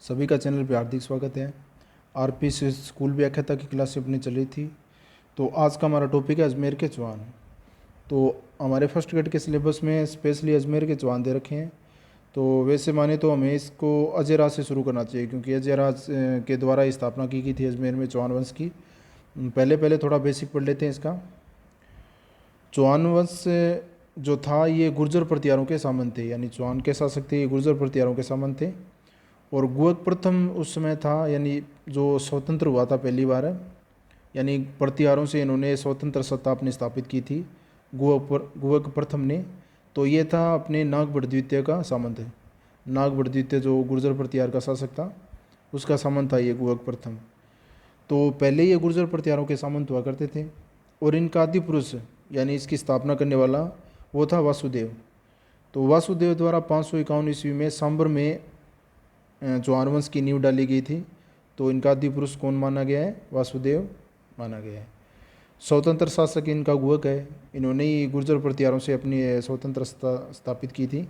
सभी का चैनल पे हार्दिक स्वागत है। आरपी से स्कूल व्याख्याता की क्लास अपनी चल रही थी। तो आज का हमारा टॉपिक है अजमेर के चौहान। तो हमारे फर्स्ट ग्रेड के सिलेबस में स्पेशली अजमेर के चौहान दे रखे हैं। तो वैसे माने तो हमें इसको अजय राज से शुरू करना चाहिए, क्योंकि अजय राज के द्वारा स्थापना की गई थी अजमेर में चौहान वंश की। पहले थोड़ा बेसिक पढ़ लेते हैं इसका। चौहान वंश जो था ये गुर्जर प्रतिहारों के सामंत थे, यानी चौहान के शासक थे, ये गुर्जर प्रतिहारों के सामंत थे। और गुहक प्रथम उस समय था, यानी जो स्वतंत्र हुआ था पहली बार, यानी प्रतिहारों से इन्होंने स्वतंत्र सत्ता अपनी स्थापित की थी गुहक प्रथम ने। तो ये था अपने नागभट्ट द्वितीय का सामंत है। नागभट्ट द्वितीय जो गुर्जर प्रतिहार का शासक था, उसका सामंत था ये गुहक प्रथम। तो पहले ये गुर्जर प्रतिहारों के सामंत हुआ करते थे। और इनका आदि पुरुष, यानी इसकी स्थापना करने वाला, वो था वासुदेव। तो वासुदेव द्वारा 551 ईस्वी में सांबर में चौहान वंश की नींव डाली गई थी। तो इनका आदि पुरुष कौन माना गया है? वासुदेव माना गया है। स्वतंत्र शासक इनका गुहक है। इन्होंने ही गुर्जर प्रतिहारों से अपनी स्वतंत्र स्थापित की थी।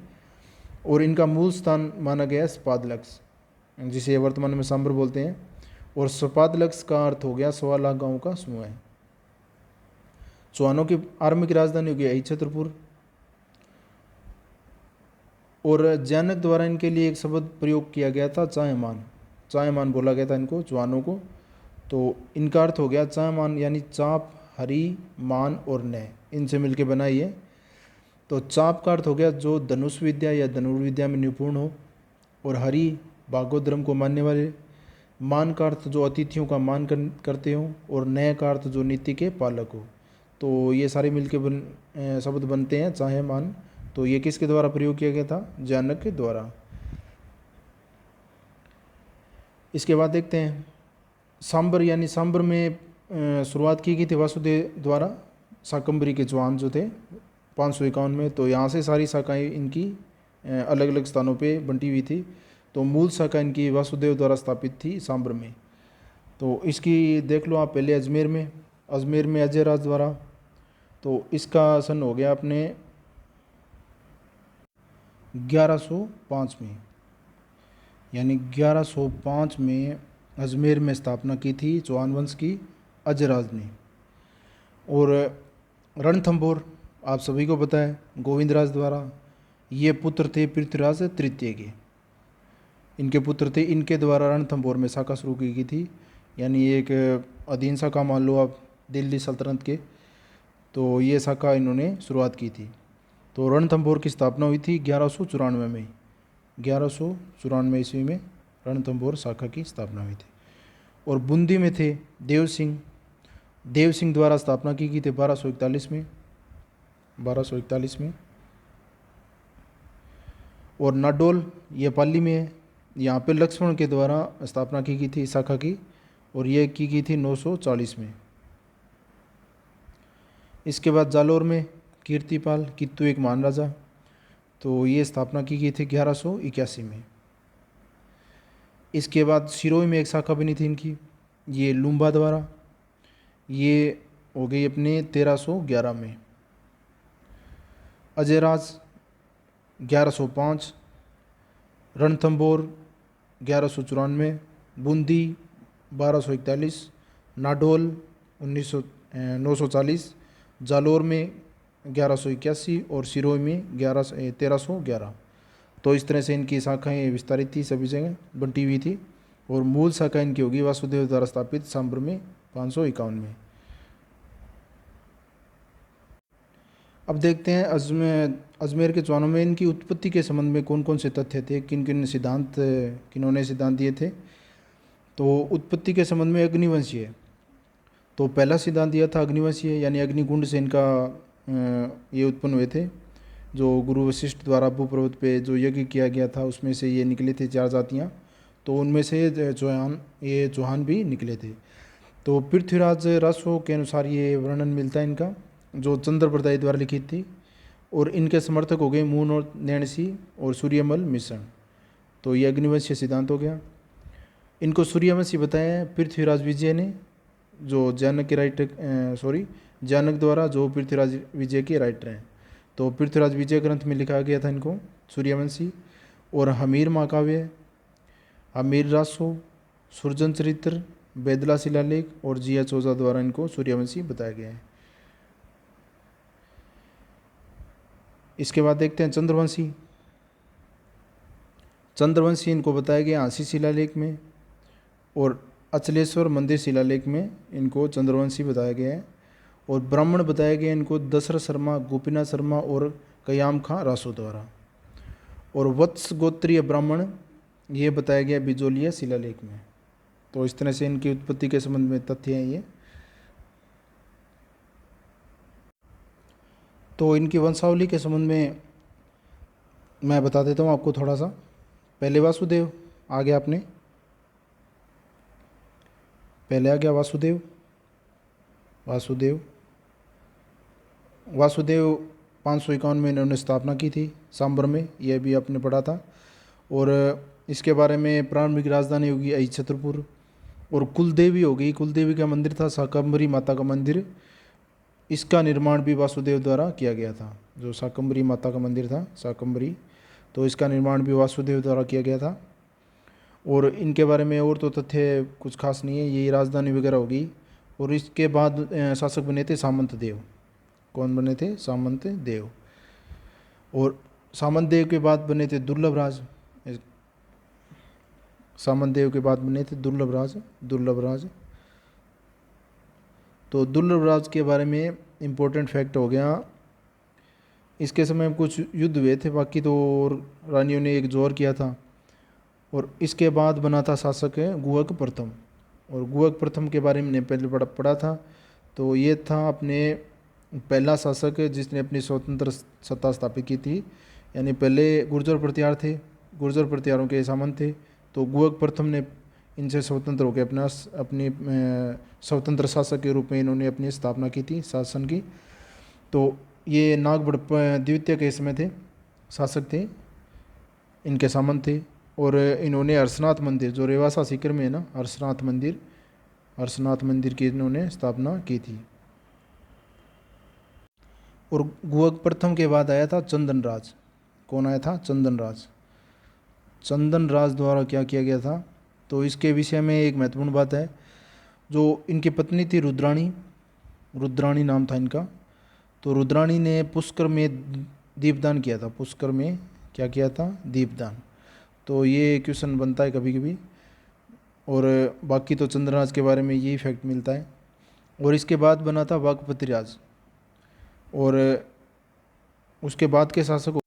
और इनका मूल स्थान माना गया है स्पादलक्स, जिसे वर्तमान में सांबर बोलते हैं। और स्पादलक्स का अर्थ हो गया 1.25 लाख गाँव का समूह है। चौहानों की आरंभिक राजधानी हो गई छत्रपुर। और जैनक द्वारा इनके लिए एक शब्द प्रयोग किया गया था, चायमान। चायमान बोला गया था इनको, चौहानों को। तो इनका अर्थ हो गया चायमान, यानी चाप, हरि, मान और नय, इनसे मिलके बना ये। तो चाप का अर्थ हो गया जो धनुष विद्या या धनुर्विद्या में निपुण हो। और हरि भागवत धर्म को मानने वाले। मान का अर्थ जो अतिथियों का मान करते हो। और नय का अर्थ जो नीति के पालक हो। तो ये सारे मिलके शब्द बनते हैं चाहे मान। तो ये किसके द्वारा प्रयोग किया गया था? जानक के द्वारा। इसके बाद देखते हैं सांबर, यानी सांबर में शुरुआत की गई थी वासुदेव द्वारा। शाकंभरी के चौहान जो थे 551 में। तो यहाँ से सारी शाखाएं इनकी अलग अलग स्थानों पे बंटी हुई थी। तो मूल शाखा इनकी वासुदेव द्वारा स्थापित थी सांबर में। तो इसकी देख लो आप पहले अजमेर में अजय राज द्वारा। तो इसका सन हो गया अपने 1105 में, यानी 1105 में अजमेर में स्थापना की थी चौहान वंश की अजयराज ने। और रणथंभौर आप सभी को पता है गोविंदराज द्वारा। ये पुत्र थे पृथ्वीराज तृतीय के, इनके पुत्र थे। इनके द्वारा रणथंभौर में शाखा शुरू की गई थी, यानी एक अधीन शाखा मान लो आप दिल्ली सल्तनत के। तो ये शाखा इन्होंने शुरुआत की थी। तो रणथंभौर की स्थापना हुई थी 1194 में। 1194 ईस्वी में रणथंभौर शाखा की स्थापना हुई थी। और बूंदी में थे देव सिंह द्वारा स्थापना की गई थी 1241 में। और नाडोल ये पाली में है। यहाँ पे लक्ष्मण के द्वारा स्थापना की गई थी इस शाखा की। और ये की गई थी 940 में। इसके बाद जालोर में कीर्तिपाल कित्तू एक महान राजा। तो ये स्थापना की गई थी 1181 में। इसके बाद सिरोही में एक शाखा बनी थी इनकी, ये लुम्बा द्वारा। ये हो गई अपने 1311 में। अजयराज 1105, रणथंभौर 1194, बूंदी 1241, नाडोल 940, जालोर में 1181 और सिरोही में 1311। तो इस तरह से इनकी शाखाएं विस्तारित थी, सभी जगह बंटी हुई थी। और मूल शाखा इनकी होगी वासुदेव द्वारा स्थापित सांबर में 551 में। अब देखते हैं अजमेर के चौहानों में इनकी उत्पत्ति के संबंध में कौन कौन से तथ्य थे, किन्होंने सिद्धांत दिए थे। तो उत्पत्ति के संबंध में अग्निवंशीय है। तो पहला सिद्धांत दिया था अग्निवंशीय, यानी अग्निकुंड से इनका ये उत्पन्न हुए थे। जो गुरु वशिष्ठ द्वारा अब्बू पर्वत पे जो यज्ञ किया गया था, उसमें से ये निकले थे 4 जातियाँ। तो उनमें से ये चौहान भी निकले थे। तो पृथ्वीराज रासो के अनुसार ये वर्णन मिलता है इनका, जो चंद्र प्रदाय द्वारा लिखित थी। और इनके समर्थक हो गए मून और नैणसी और सूर्यमल मिश्रण। तो ये अग्निवंशीय सिद्धांत हो गया। इनको सूर्यवंशी बताया पृथ्वीराज विजय ने, जो जानक द्वारा जो पृथ्वीराज विजय के राइटर हैं। तो पृथ्वीराज विजय ग्रंथ में लिखा गया था इनको सूर्यवंशी। और हमीर महाकाव्य, आमिर रासो, सुरजन चरित्र, बेदला शिलालेख और जी एच ओझा द्वारा इनको सूर्यवंशी बताया गया है। इसके बाद देखते हैं चंद्रवंशी। चंद्रवंशी इनको बताया गया हांसी शिलालेख में, और अचलेश्वर मंदिर शिलालेख में इनको चंद्रवंशी बताया गया है। और ब्राह्मण बताया गया इनको दशरथ शर्मा, गोपीनाथ शर्मा और कयाम खां रासो द्वारा। और वत्स गोत्रीय ब्राह्मण ये बताया गया बिजोलिया शिलालेख में। तो इस तरह से इनकी उत्पत्ति के संबंध में तथ्य हैं ये। तो इनकी वंशावली के संबंध में मैं बता देता हूँ आपको थोड़ा सा। पहले वासुदेव आ गया अपने, पहले आ गया वासुदेव। वासुदेव 551 में इन्होंने स्थापना की थी सांबर में, यह भी आपने पढ़ा था। और इसके बारे में प्रारंभिक राजधानी होगी अहिछत्रपुर। और कुलदेवी होगी, कुलदेवी का मंदिर था शाकंभरी माता का मंदिर, इसका निर्माण भी वासुदेव द्वारा किया गया था। जो शाकंभरी माता का मंदिर था शाकंभरी, तो इसका निर्माण भी वासुदेव द्वारा किया गया था। और इनके बारे में और तो तथ्य कुछ खास नहीं है, यही राजधानी वगैरह होगी। और इसके बाद शासक बने थे सामंत देव। कौन बने थे? सामंत देव। और सामंत देव के बाद बने थे दुर्लभ राज। सामंत देव के बाद बने थे दुर्लभ राज। दुर्लभ राज, तो दुर्लभ राज के बारे में इम्पोर्टेंट फैक्ट हो गया, इसके समय कुछ युद्ध हुए थे, बाकी तो और रानियों ने एक जोर किया था। और इसके बाद बना था शासक है गुहक प्रथम। और गुहक प्रथम के बारे में मैंने पहले पढ़ा था। तो ये था अपने पहला शासक जिसने अपनी स्वतंत्र सत्ता स्थापित की थी। यानी पहले गुर्जर प्रतिहार थे, गुर्जर प्रतिहारों के सामंत थे। तो गुहक प्रथम ने इनसे स्वतंत्र होकर अपनी स्वतंत्र शासक के रूप में इन्होंने अपनी स्थापना की थी, शासन की। तो ये नागबड़प्प द्वितीय के समय थे, शासक थे, इनके सामंत थे। और इन्होंने हर्षनाथ मंदिर जो रेवासा सीकर में है ना, हर्षनाथ मंदिर की इन्होंने स्थापना की थी। और गुहक प्रथम के बाद आया था चंदन राज। कौन आया था? चंदन राज। चंदन राज द्वारा क्या किया गया था, तो इसके विषय में एक महत्वपूर्ण बात है। जो इनकी पत्नी थी रुद्राणी, रुद्राणी नाम था इनका। तो रुद्राणी ने पुष्कर में दीपदान किया था। पुष्कर में क्या किया था? दीपदान। तो ये क्वेश्चन बनता है कभी कभी। और बाकी तो चंद्रराज के बारे में यही फैक्ट मिलता है। और इसके बाद बना था वागपति राज। और उसके बाद के शासक,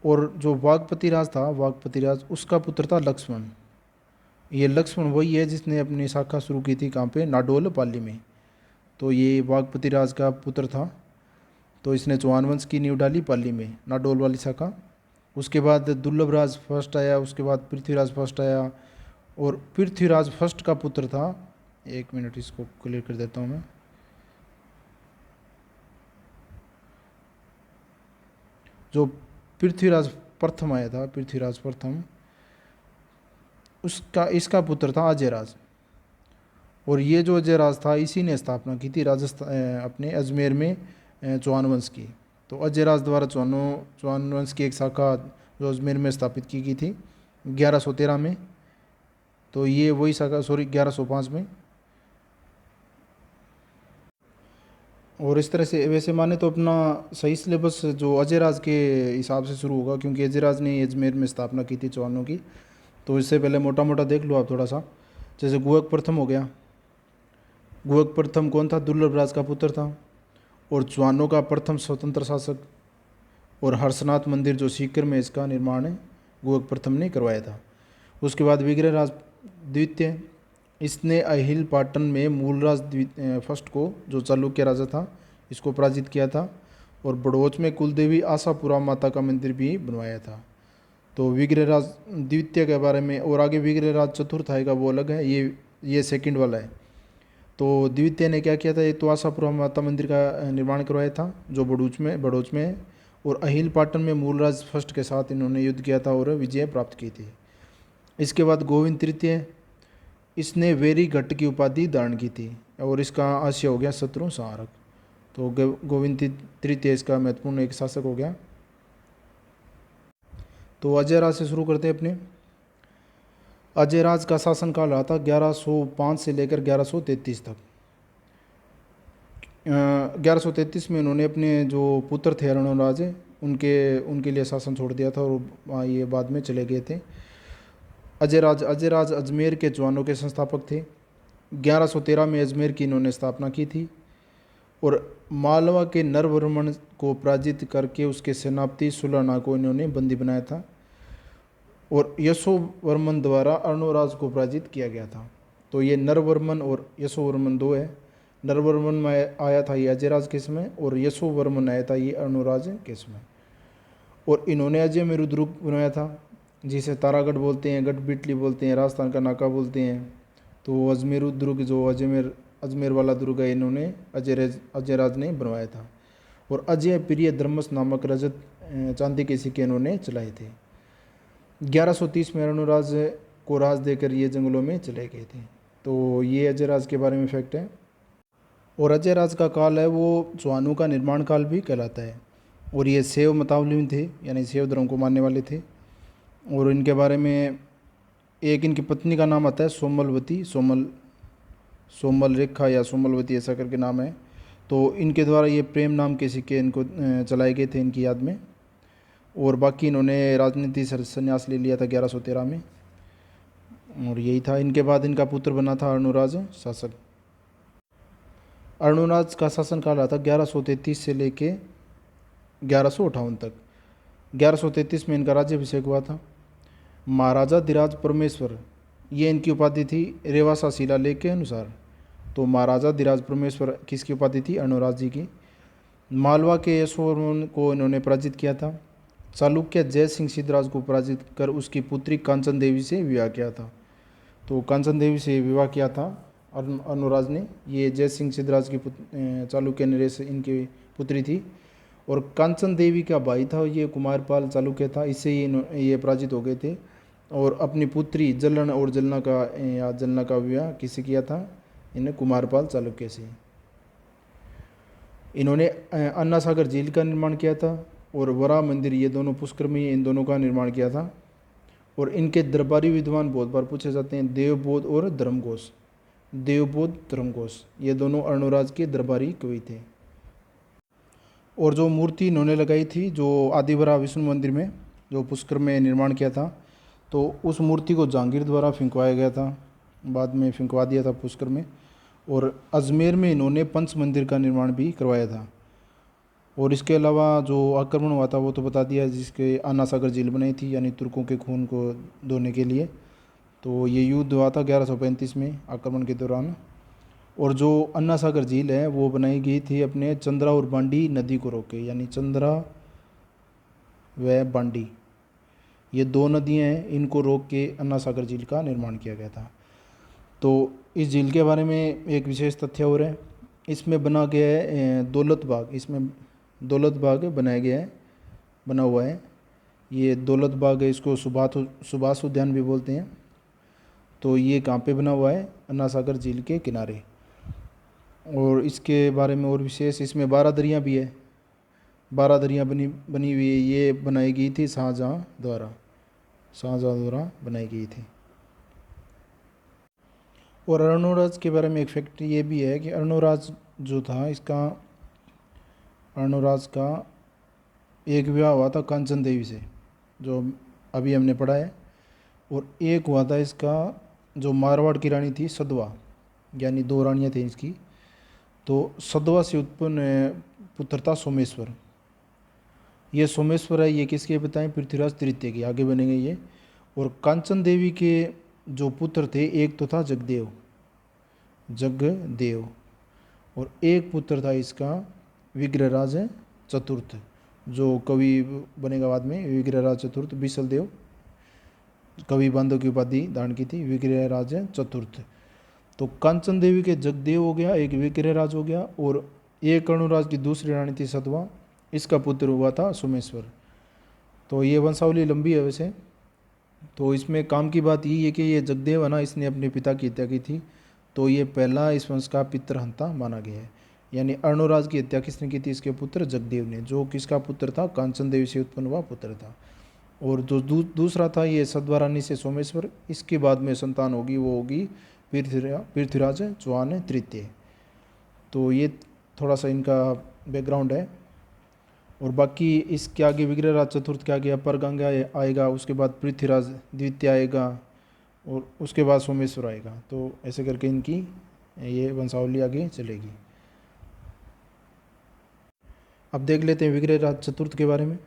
और जो वागपति राज था, वागपति राज उसका पुत्र था लक्ष्मण। ये लक्ष्मण वही है जिसने अपनी शाखा शुरू की थी कहाँ पे? नाडोल पाली में। तो ये वागपति राज का पुत्र था। तो इसने चौहान वंश की नींव डाली पाली में, नाडोल वाली शाखा। उसके बाद दुर्लभ राज फर्स्ट आया, उसके बाद पृथ्वीराज फर्स्ट आया। और पृथ्वीराज फर्स्ट का पुत्र था, एक मिनट इसको क्लियर कर देता हूँ मैं। जो पृथ्वीराज प्रथम आया था, पृथ्वीराज प्रथम, इसका पुत्र था अजयराज। और ये जो अजयराज था इसी ने स्थापना की थी राजस्थान अपने अजमेर में चौहान वंश की। तो अजयराज द्वारा चौहान वंश की एक शाखा जो अजमेर में स्थापित की गई थी 1113 में। तो ये वही शाखा, सॉरी 1105 में। और इस तरह से वैसे माने तो अपना सही सिलेबस जो अजयराज के हिसाब से शुरू होगा, क्योंकि अजयराज ने अजमेर में स्थापना की थी चौहानों की। तो इससे पहले मोटा मोटा देख लो आप थोड़ा सा। जैसे गुहक प्रथम हो गया, गुहक प्रथम कौन था? दुर्लभ राज का पुत्र था और चौहानों का प्रथम स्वतंत्र शासक। और हर्षनाथ मंदिर जो सीकर में, इसका निर्माण गुहक प्रथम ने करवाया था। उसके बाद विग्रहराज द्वितीय, इसने अहिल पाटन में मूलराज फर्स्ट को, जो चालुक्य राजा था, इसको पराजित किया था। और बड़ौच में कुलदेवी आशापुरा माता का मंदिर भी बनवाया था। तो विग्रहराज द्वितीय के बारे में, और आगे विग्रहराज चतुर्थ आएगा वो अलग है, ये सेकंड वाला है। तो द्वितीय ने क्या किया था? ये तो आशापुरा माता मंदिर का निर्माण करवाया था जो बड़ौच में है। और अहिल पाटन में मूलराज फर्स्ट के साथ इन्होंने युद्ध किया था और विजय प्राप्त की थी। इसके बाद गोविंद तृतीय, इसने वेरी घट की उपाधि धारण की थी और इसका आशय हो गया शत्रु संहारक। तो गोविंद तृतीय इसका महत्वपूर्ण एक शासक हो गया। तो अजयराज से शुरू करते हैं अपने। अजयराज का शासनकाल रहा था 1105 से लेकर 1133 तक। 1133 में इन्होंने अपने जो पुत्र थे अरुणराज, उनके उनके लिए शासन छोड़ दिया था और ये बाद में चले गए थे। अजयराज अजमेर के जवानों के संस्थापक थे। 1113 में अजमेर की इन्होंने स्थापना की थी और मालवा के नरवर्मन को पराजित करके उसके सेनापति सुलहना को इन्होंने बंदी बनाया था और यशोवर्मन द्वारा अर्णोराज को पराजित किया गया था। तो ये नरवर्मन और यशोवर्मन दो है। नरवर्मन में आया था ये अजयराज के समय और यशोवर्मन आया था ये अर्णोराज के समय। और इन्होंने अजमेर दुर्ग बनवाया था, जिसे तारागढ़ बोलते हैं, गढ़ बिटली बोलते हैं, राजस्थान का नाका बोलते हैं। तो अजमेर दुर्ग जो अजमेर वाला दुर्ग है, इन्होंने अजयराज ने बनवाया था। और अजय प्रिय धर्मस नामक रजत चांदी के सिक्के इन्होंने चलाए थे। 1130 में अर्णोराज को राज देकर ये जंगलों में चले गए थे। तो ये अजयराज के बारे में फैक्ट है। और अजयराज का काल है वो चौहानों का निर्माण काल भी कहलाता है। और ये शैव मतावलंबी थे, यानी शैव धर्म को मानने वाले थे। और इनके बारे में एक इनकी पत्नी का नाम आता है सोमलवती, सोमल रेखा या सोमलवती ऐसा करके नाम है। तो इनके द्वारा ये प्रेम नाम के सिक्के इनको चलाए गए थे इनकी याद में। और बाकी इन्होंने राजनीति से संन्यास ले लिया था 1113 में। और यही था। इनके बाद इनका पुत्र बना था अर्णोराज शासक। अर्णोराज का शासनकाल रहा था 1133 से लेके 1158 तक। 1133 में इनका राज्याभिषेक हुआ था। महाराजा धीराज परमेश्वर ये इनकी उपाधि थी रेवासा शिलालेख के अनुसार। तो महाराजा धीराज परमेश्वर किसकी उपाधि थी? अर्णोराज जी की। मालवा के यशोवर्मन को इन्होंने पराजित किया था। चालुक्य जय सिंह सिद्धराज को पराजित कर उसकी पुत्री कांचन देवी से विवाह किया था। तो कांचन देवी से विवाह किया था अर्णोराज ने। ये जय सिंह सिद्धराज की चालुक्य नरेश इनकी पुत्री थी। और कांचन देवी का भाई था ये कुमारपाल चालुक्य था, इससे ये पराजित हो गए थे। और अपनी पुत्री जलन और जलना का विवाह किससे किया था? इन्हें कुमारपाल चालुक्य से। इन्होंने अन्ना सागर झील का निर्माण किया था और वरा मंदिर, ये दोनों पुष्कर में इन दोनों का निर्माण किया था। और इनके दरबारी विद्वान बहुत बार पूछे जाते हैं, देवबोध और धर्मघोष। देवबोध धर्मघोष ये दोनों अर्णोराज के दरबारी कवि थे। और जो मूर्ति इन्होंने लगाई थी जो आदिवरा विष्णु मंदिर में जो पुष्कर में निर्माण किया था, तो उस मूर्ति को जहांगीर द्वारा फिंकवाया गया था, बाद में फिंकवा दिया था पुष्कर में। और अजमेर में इन्होंने पंच मंदिर का निर्माण भी करवाया था। और इसके अलावा जो आक्रमण हुआ था वो तो बता दिया, जिसके अन्ना सागर झील बनाई थी, यानी तुर्कों के खून को धोने के लिए। तो ये युद्ध हुआ था 1135 में आक्रमण के दौरान। और जो अन्ना सागर झील है वो बनाई गई थी अपने चंद्रा और बांडी नदी को रोक के, यानी चंद्रा व बांडी ये दो नदियाँ हैं, इनको रोक के अन्ना सागर झील का निर्माण किया गया था। तो इस झील के बारे में एक विशेष तथ्य और है, इसमें बना गया है दौलत बाग। इसमें दौलत बाग बना हुआ है। ये दौलत बाग है, इसको सुभाष उद्यान भी बोलते हैं। तो ये कहाँ पे बना हुआ है? अन्ना सागर झील के किनारे। और इसके बारे में और विशेष, इसमें 12 दरियाँ भी है। 12 दरियाँ बनी हुई है। ये बनाई गई थी शाहजहाँ द्वारा बनाई गई थी। और अर्णोराज के बारे में एक फैक्ट ये भी है कि अर्णोराज जो था अर्णोराज का एक विवाह हुआ था कांचन देवी से, जो अभी हमने पढ़ा है। और एक हुआ था इसका जो मारवाड़ की रानी थी सदवा, यानी दो रानियाँ थी इसकी। तो सदवा से उत्पन्न पुत्र था सोमेश्वर। ये सोमेश्वर है, ये किसके बताएं? पृथ्वीराज तृतीय के, आगे बनेंगे ये। और कांचन देवी के जो पुत्र थे, एक तो था जगदेव और एक पुत्र था इसका विग्रहराज चतुर्थ, जो कवि बनेगा बाद में। विग्रहराज चतुर्थ बिसल देव कवि बांधव की उपाधि धारण की थी, विग्रहराज चतुर्थ। तो कांचन देवी के जगदेव हो गया, एक विग्रहराज हो गया। और एक अर्णोराज की दूसरी रानी थी सतवा, इसका पुत्र हुआ था सोमेश्वर। तो ये वंशावली लंबी है वैसे। तो इसमें काम की बात यही है कि ये जगदेव है ना, इसने अपने पिता की हत्या की थी। तो ये पहला इस वंश का पितृहंता माना गया है। यानी अर्णोराज की हत्या किसने की थी? इसके पुत्र जगदेव ने, जो किसका पुत्र था? कांचन देवी से उत्पन्न हुआ पुत्र था। और जो दूसरा था ये सद्वारानी से सोमेश्वर, इसके बाद में संतान होगी वो होगी पृथ्वीराज चौहान तृतीय। तो ये थोड़ा सा इनका बैकग्राउंड है। और बाकी इसके आगे विग्रहराज चतुर्थ के आगे अपर गंगा आएगा, उसके बाद पृथ्वीराज द्वितीय आएगा और उसके बाद सोमेश्वर आएगा। तो ऐसे करके इनकी ये वंशावली आगे चलेगी। अब देख लेते हैं विग्रहराज चतुर्थ के बारे में।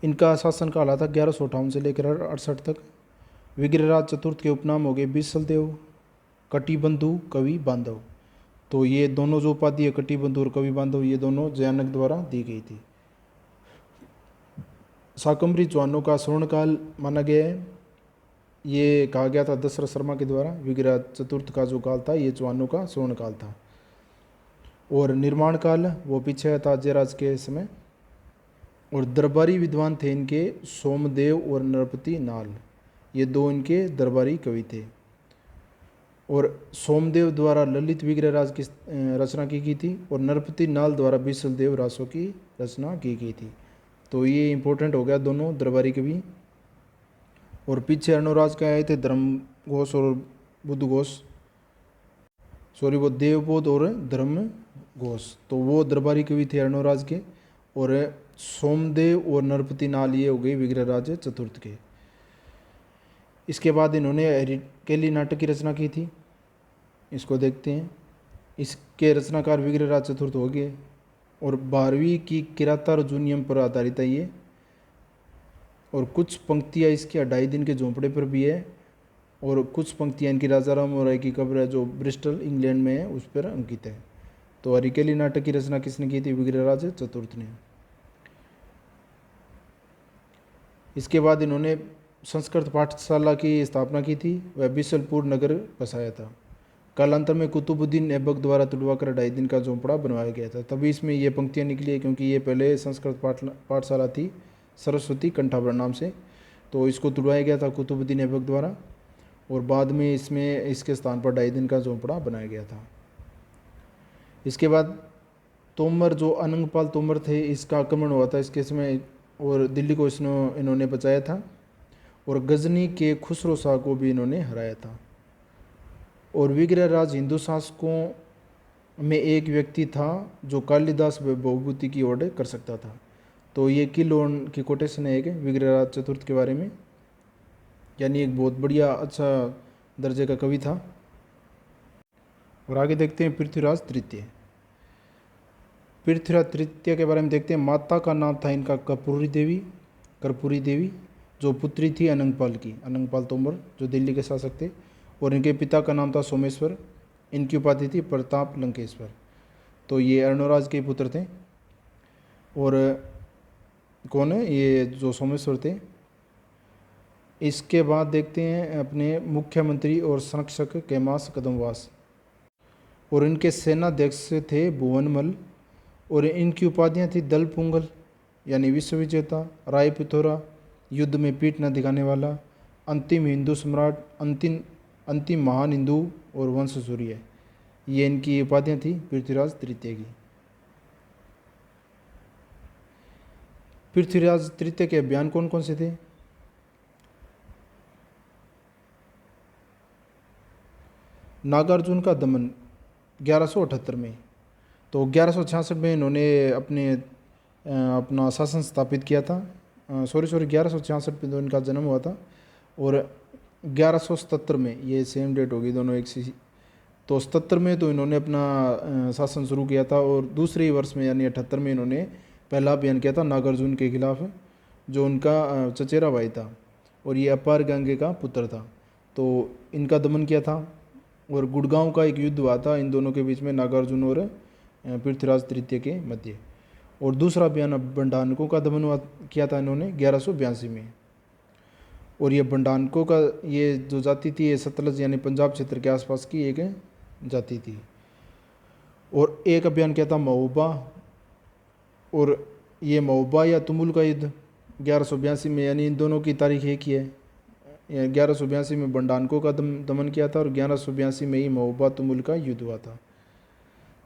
इनका शासन काल था 1158 से लेकर 68 तक। विग्रहराज चतुर्थ के उपनाम हो गए बीसलदेव, कटिबंधु, कवि बांधव। तो ये दोनों जो उपाधि है कटिबंधु और कवि बांधव, ये दोनों जयानक द्वारा दी गई थी। शाकंभरी चौहानों का स्वर्णकाल माना गया है। ये कहा गया था दशरथ शर्मा के द्वारा, विग्रहराज चतुर्थ का जो काल था ये चौहानों का स्वर्णकाल था। और निर्माण काल वो पीछे था जयराज के समय। और दरबारी विद्वान थे इनके सोमदेव और नरपति नाल, ये दो इनके दरबारी कवि थे। और सोमदेव द्वारा ललित विग्रहराज की रचना की गई थी और नरपति नाल द्वारा बीसलदेव रासों की रचना की गई थी। तो ये इंपॉर्टेंट हो गया दोनों दरबारी कवि। और पीछे अर्णोराज के आए थे धर्म घोष और बुद्ध घोष, सॉरी वो देवबोध और धर्म घोष। तो वो दरबारी कवि थे अर्णोराज के। और सोमदेव और नरपति नाल ये हो गए विग्रहराज चतुर्थ के। इसके बाद इन्होंने हरिकेली नाटक की रचना की थी, इसको देखते हैं। इसके रचनाकार विग्रहराज चतुर्थ हो गए। और 12वीं की किराता रजुनियम पर आधारित है ये। और कुछ पंक्तियाँ इसके 2.5 दिन के झोंपड़े पर भी है। और कुछ पंक्तियाँ इनकी राजा राम मोहन राय की कब्र है जो ब्रिस्टल इंग्लैंड में है उस पर अंकित है। तो हरिकेली नाटक की रचना किसने की थी? विग्रहराज चतुर्थ ने। इसके बाद इन्होंने संस्कृत पाठशाला की स्थापना की थी, वह बिसलपुर नगर बसाया था। कालांतर में कुतुबुद्दीन ऐबक द्वारा तुड़वाकर 2.5 दिन का झोंपड़ा बनवाया गया था। तभी इसमें ये पंक्तियाँ निकली है क्योंकि ये पहले संस्कृत पाठशाला थी सरस्वती कंठाभरण नाम से। तो इसको तुड़वाया गया था कुतुबुद्दीन ऐबक द्वारा और बाद में इसमें इसके स्थान पर 2.5 दिन का झोंपड़ा बनाया गया था। इसके बाद तोमर जो अनंगपाल तोमर थे, इसका आक्रमण हुआ था इसके समय और दिल्ली को इन्होंने बचाया था। और गजनी के खुसरो शाह को भी इन्होंने हराया था। और विग्रहराज हिंदू शासकों में एक व्यक्ति था जो कालिदास व बहुभूति की ओर कर सकता था। तो ये किलोन की कोटेशन है एक विग्रहराज चतुर्थ के बारे में, यानी एक बहुत बढ़िया अच्छा दर्जे का कवि था। और आगे देखते हैं पृथ्वीराज तृतीय। पृथ्वीराज तृतीय के बारे में देखते हैं। माता का नाम था इनका कर्पूरी देवी जो पुत्री थी अनंगपाल की, अनंगपाल तोमर जो दिल्ली के शासक थे। और इनके पिता का नाम था सोमेश्वर, इनकी उपाधि थी प्रताप लंकेश्वर। तो ये अर्णोराज के पुत्र थे। और कौन है ये जो सोमेश्वर थे। इसके बाद देखते हैं अपने मुख्यमंत्री और संरक्षक कैमास कदमवास। और इनके सेनाध्यक्ष थे भुवनमल। और इनकी उपाधियाँ थी दल पुंगल यानी विश्व विजेता, राय पिथौरा युद्ध में पीठ न दिखाने वाला, अंतिम हिंदू सम्राट, अंतिम महान हिंदू और वंश सूर्य। ये इनकी उपाधियाँ थी पृथ्वीराज तृतीय की। पृथ्वीराज तृतीय के अभियान कौन कौन से थे? नागार्जुन का दमन 1178 में। तो 1166 में इन्होंने अपना शासन स्थापित किया था। 1166 में तो इनका जन्म हुआ था। और 1177 में ये सेम डेट होगी दोनों एक सी। तो 77 में तो इन्होंने अपना शासन शुरू किया था। और दूसरे वर्ष में यानी 78 में इन्होंने पहला अभियान किया था नागार्जुन के खिलाफ, जो उनका चचेरा भाई था और ये अपार गंगे का पुत्र था। तो इनका दमन किया था। और गुड़गांव का एक युद्ध हुआ था इन दोनों के बीच में, नागार्जुन और पृथ्वीराज तृतीय के मध्य। और दूसरा अभियान बंडानकों का दमन किया था इन्होंने 1182 में। और ये बंडानकों का ये जो जाति थी ये सतलज यानी पंजाब क्षेत्र के आसपास की एक जाति थी। और एक अभियान किया था महोबा। और ये महोबा या तुमुल का युद्ध 1182 में, यानी इन दोनों की तारीख एक ही है। 1182 में बंडानकों का दमन किया था और 1182 में ही महोबा तुमुल का युद्ध हुआ था।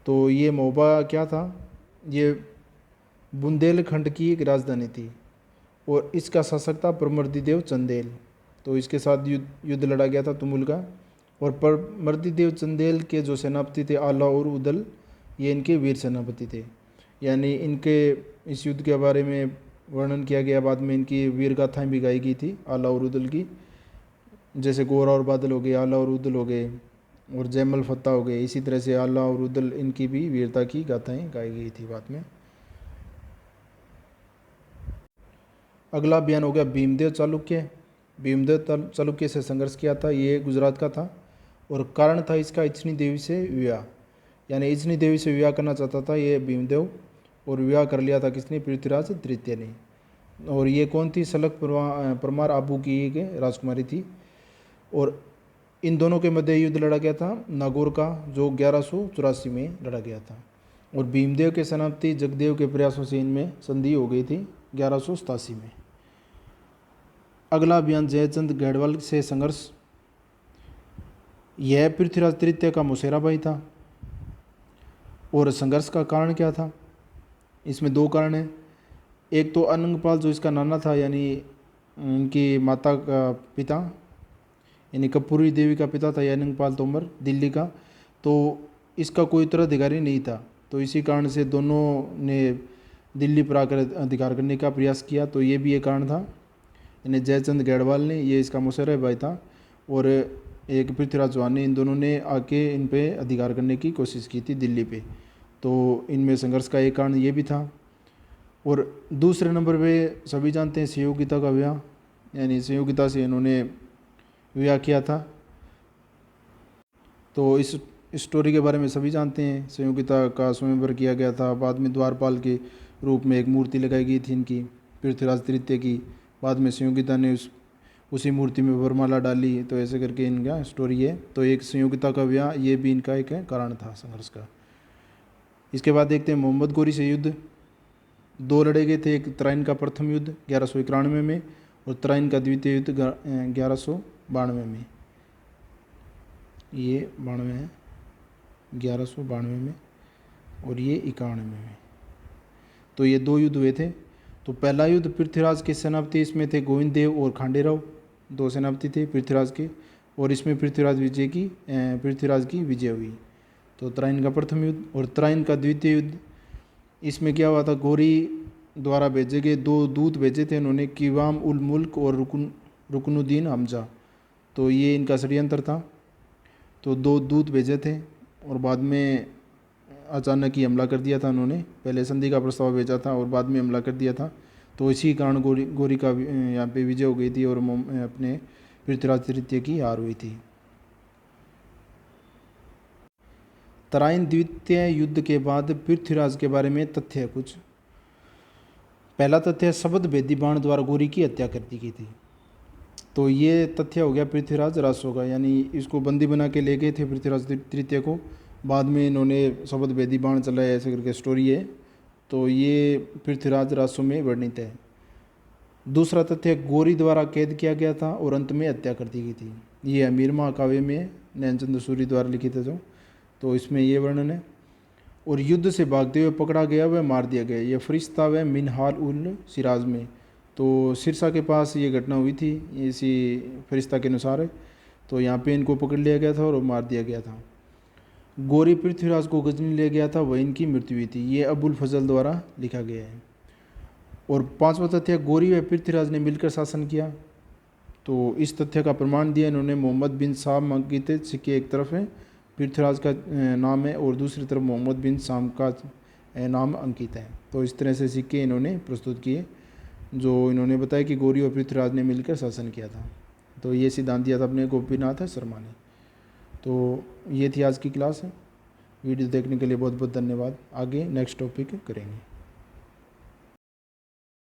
तो ये महोबा क्या था? ये बुंदेलखंड की एक राजधानी थी और इसका शासक था परमर्दिदेव चंदेल। तो इसके साथ युद्ध लड़ा गया था तुमुल का। और परमर्दिदेव चंदेल के जो सेनापति थे आला और उदल, ये इनके वीर सेनापति थे। यानी इनके इस युद्ध के बारे में वर्णन किया गया, बाद में इनकी वीर गाथाएँ भी गाई गई थी आला और उदल की, जैसे गोरा और बादल हो गए, आला और उदल हो गए, और जैमल फत्ता हो गए। इसी तरह से आला और उदल इनकी भी वीरता की गाथाएँ गाई गई थी बाद में। अगला अभियान हो गया भीमदेव चालुक्य। भीमदेव चालुक्य से संघर्ष किया था, ये गुजरात का था और कारण था इसका इचनी देवी से विवाह। यानी इचनी देवी से विवाह करना चाहता था ये भीमदेव, और विवाह कर लिया था किसने? पृथ्वीराज तृतीय ने। और ये कौन थी? सलक परमार आबू की एक राजकुमारी थी। और इन दोनों के मध्य युद्ध लड़ा गया था नागौर का, जो 1184 में लड़ा गया था। और भीमदेव के सेनापति जगदेव के प्रयासों से इनमें संधि हो गई थी 1187 में। अगला अभियान जयचंद गढ़वाल से संघर्ष। यह पृथ्वीराज तृतीय का मौसेरा भाई था। और संघर्ष का कारण क्या था? इसमें दो कारण हैं। एक तो अनंगपाल जो इसका नाना था, यानी इनकी माता का पिता, यानी कपूरी देवी का पिता था अनंगपाल तोमर दिल्ली का, तो इसका कोई उत्तराधिकारी नहीं था। तो इसी कारण से दोनों ने दिल्ली पर आकर अधिकार करने का प्रयास किया। तो ये भी एक कारण था। यानी जयचंद गढ़वाल ने, ये इसका मौसेरा भाई था, और एक पृथ्वीराज चौहान ने, इन दोनों ने आके इन पे अधिकार करने की कोशिश की थी दिल्ली पे। तो इनमें संघर्ष का एक कारण ये भी था। और दूसरे नंबर पे सभी जानते हैं संयोगिता का विवाह, यानी संयोगिता से इन्होंने विवाह किया था। तो इस स्टोरी के बारे में सभी जानते हैं। संयोगिता का स्वयंवर किया गया था, बाद में द्वारपाल के रूप में एक मूर्ति लगाई गई थी इनकी पृथ्वीराज तृतीय की। बाद में संयोगिता ने उसी मूर्ति में वरमाला डाली। तो ऐसे करके इनका स्टोरी है। तो एक संयोगिता का विवाह, ये भी इनका एक कारण था संघर्ष का। इसके बाद देखते हैं मोहम्मद गोरी से युद्ध। दो लड़े गए थे, एक तराइन का प्रथम युद्ध 1191 में और तराइन का द्वितीय युद्ध 1192 में। ये 92 है, 1192 में, और ये 91 में। तो ये दो युद्ध हुए थे। तो पहला युद्ध पृथ्वीराज के सेनापति इसमें थे गोविंद देव और खांडेराव, दो सेनापति थे पृथ्वीराज के, और इसमें पृथ्वीराज की विजय हुई। तो तराइन का प्रथम युद्ध। और तराइन का द्वितीय युद्ध, इसमें क्या हुआ था? गोरी द्वारा भेजे गए दो दूत भेजे थे उन्होंने, कीवाम उल मुल्क और रुकनुद्दीन हमजा। तो ये इनका षड्यंत्र था। तो दो दूत भेजे थे और बाद में अचानक ही हमला कर दिया था उन्होंने। पहले संधि का प्रस्ताव भेजा था और बाद में हमला कर दिया था। तो इसी कारण गोरी का यहाँ पे विजय हो गई थी और अपने पृथ्वीराज तृतीय की हार हुई थी। तराइन द्वितीय युद्ध के बाद पृथ्वीराज के बारे में तथ्य है कुछ। पहला तथ्य, शब्द भेदी बाण द्वारा गोरी की हत्या कर दी गई थी। तो ये तथ्य हो गया पृथ्वीराज रासो का, यानी इसको बंदी बना के ले गए थे पृथ्वीराज तृतीय को। बाद में इन्होंने शब्द भेदी बाण चलाया, ऐसे करके स्टोरी है। तो ये पृथ्वीराज रासो में वर्णित है। दूसरा तथ्य, गोरी द्वारा कैद किया गया था और अंत में हत्या कर दी गई थी। ये अमीर महाकाव्य में नैनचंद सूरी द्वारा लिखित है जो, तो इसमें ये वर्णन है। और युद्ध से भागते हुए पकड़ा गया वह मार दिया गया। यह फरिश्ता व मिनहाल उल सिराज में, तो सिरसा के पास ये घटना हुई थी इसी फरिश्ता के अनुसार। तो यहाँ पे इनको पकड़ लिया गया था और मार दिया गया था। गोरी पृथ्वीराज को गजनी ले गया था, वह इनकी मृत्यु हुई थी। ये अबुल फजल द्वारा लिखा गया है। और पांचवा तथ्य, गोरी व पृथ्वीराज ने मिलकर शासन किया। तो इस तथ्य का प्रमाण दिया इन्होंने मोहम्मद बिन साम अंकित सिक्के, एक तरफ है पृथ्वीराज का नाम है और दूसरी तरफ मोहम्मद बिन साम का नाम अंकित है। तो इस तरह से सिक्के इन्होंने प्रस्तुत किए, जो इन्होंने बताया कि गोरी और पृथ्वीराज ने मिलकर शासन किया था। तो ये सिद्धांत दिया था अपने गोपीनाथ शर्मा ने। तो ये थी आज की क्लास है। वीडियो देखने के लिए बहुत बहुत धन्यवाद। आगे नेक्स्ट टॉपिक करेंगे।